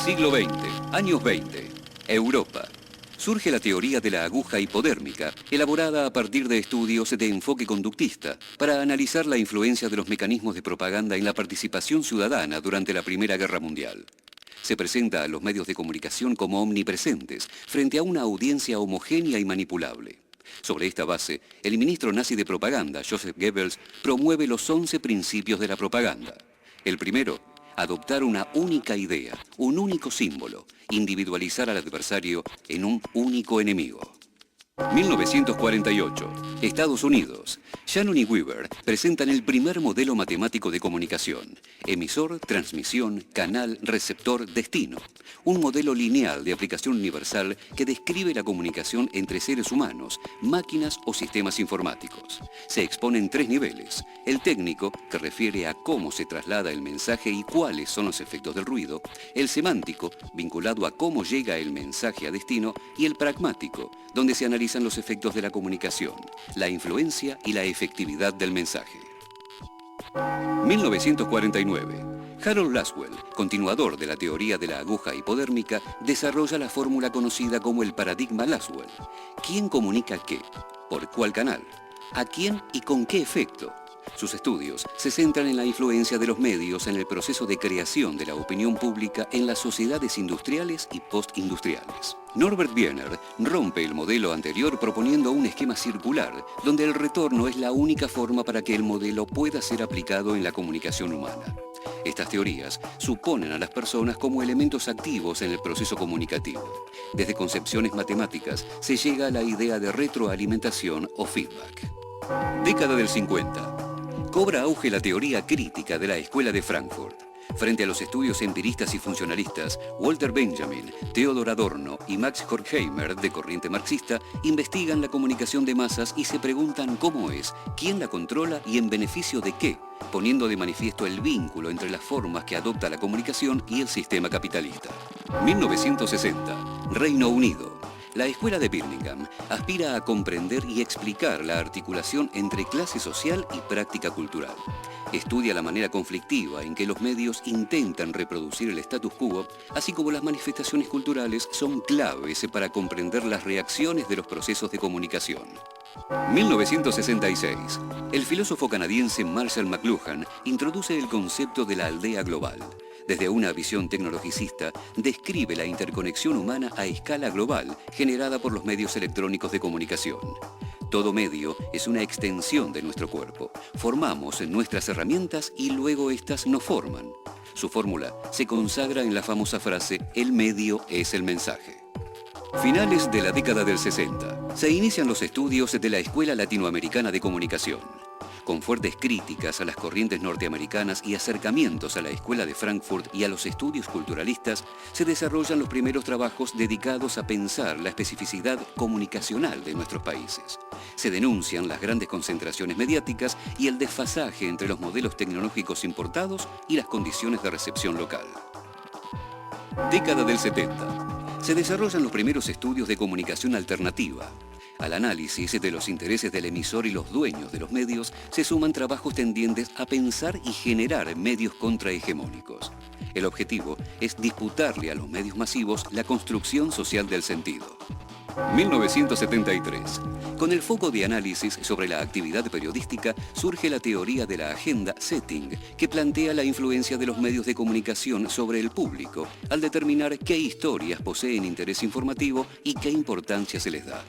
Siglo XX, años 20, Europa. Surge la teoría de la aguja hipodérmica, elaborada a partir de estudios de enfoque conductista, para analizar la influencia de los mecanismos de propaganda en la participación ciudadana durante la Primera Guerra Mundial. Se presenta a los medios de comunicación como omnipresentes, frente a una audiencia homogénea y manipulable. Sobre esta base, el ministro nazi de propaganda, Joseph Goebbels, promueve los 11 principios de la propaganda. El primero, adoptar una única idea, un único símbolo, individualizar al adversario en un único enemigo. 1948, Estados Unidos. Shannon y Weaver presentan el primer modelo matemático de comunicación. Emisor, transmisión, canal, receptor, destino. Un modelo lineal de aplicación universal que describe la comunicación entre seres humanos, máquinas o sistemas informáticos. Se exponen 3 niveles. El técnico, que refiere a cómo se traslada el mensaje y cuáles son los efectos del ruido. El semántico, vinculado a cómo llega el mensaje a destino. Y el pragmático, donde se analizan los efectos de la comunicación, la influencia y la efectividad del mensaje. 1949. Harold Laswell, continuador de la teoría de la aguja hipodérmica, desarrolla la fórmula conocida como el paradigma Laswell. ¿Quién comunica qué? ¿Por cuál canal? ¿A quién y con qué efecto? Sus estudios se centran en la influencia de los medios en el proceso de creación de la opinión pública en las sociedades industriales y postindustriales. Norbert Wiener rompe el modelo anterior proponiendo un esquema circular, donde el retorno es la única forma para que el modelo pueda ser aplicado en la comunicación humana. Estas teorías suponen a las personas como elementos activos en el proceso comunicativo. Desde concepciones matemáticas se llega a la idea de retroalimentación o feedback. Década del 50. Cobra auge la teoría crítica de la Escuela de Frankfurt. Frente a los estudios empiristas y funcionalistas, Walter Benjamin, Theodor Adorno y Max Horkheimer, de corriente marxista, investigan la comunicación de masas y se preguntan cómo es, quién la controla y en beneficio de qué, poniendo de manifiesto el vínculo entre las formas que adopta la comunicación y el sistema capitalista. 1960. Reino Unido. La Escuela de Birmingham aspira a comprender y explicar la articulación entre clase social y práctica cultural. Estudia la manera conflictiva en que los medios intentan reproducir el status quo, así como las manifestaciones culturales son claves para comprender las reacciones de los procesos de comunicación. 1966. El filósofo canadiense Marshall McLuhan introduce el concepto de la aldea global. Desde una visión tecnologicista, describe la interconexión humana a escala global generada por los medios electrónicos de comunicación. Todo medio es una extensión de nuestro cuerpo. Formamos nuestras herramientas y luego éstas nos forman. Su fórmula se consagra en la famosa frase «El medio es el mensaje». Finales de la década del 60. Se inician los estudios de la Escuela Latinoamericana de Comunicación. Con fuertes críticas a las corrientes norteamericanas y acercamientos a la Escuela de Frankfurt y a los estudios culturalistas, se desarrollan los primeros trabajos dedicados a pensar la especificidad comunicacional de nuestros países. Se denuncian las grandes concentraciones mediáticas y el desfasaje entre los modelos tecnológicos importados y las condiciones de recepción local. Década del 70. Se desarrollan los primeros estudios de comunicación alternativa. Al análisis de los intereses del emisor y los dueños de los medios se suman trabajos tendientes a pensar y generar medios contrahegemónicos. El objetivo es disputarle a los medios masivos la construcción social del sentido. 1973. Con el foco de análisis sobre la actividad periodística surge la teoría de la agenda setting, que plantea la influencia de los medios de comunicación sobre el público al determinar qué historias poseen interés informativo y qué importancia se les da.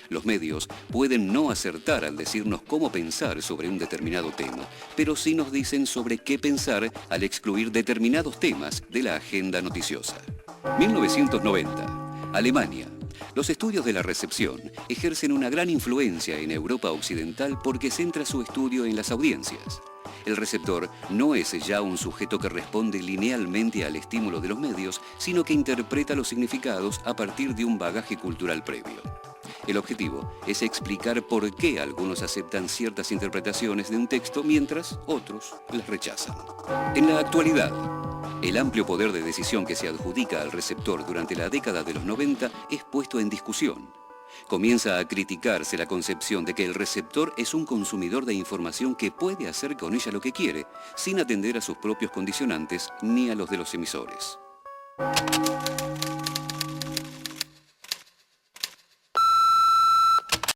Los medios pueden no acertar al decirnos cómo pensar sobre un determinado tema, pero sí nos dicen sobre qué pensar al excluir determinados temas de la agenda noticiosa. 1990. Alemania. Los estudios de la recepción ejercen una gran influencia en Europa occidental porque centra su estudio en las audiencias. El receptor no es ya un sujeto que responde linealmente al estímulo de los medios, sino que interpreta los significados a partir de un bagaje cultural previo. El objetivo es explicar por qué algunos aceptan ciertas interpretaciones de un texto mientras otros las rechazan. En la actualidad, el amplio poder de decisión que se adjudica al receptor durante la década de los 90 es puesto en discusión. Comienza a criticarse la concepción de que el receptor es un consumidor de información que puede hacer con ella lo que quiere, sin atender a sus propios condicionantes ni a los de los emisores.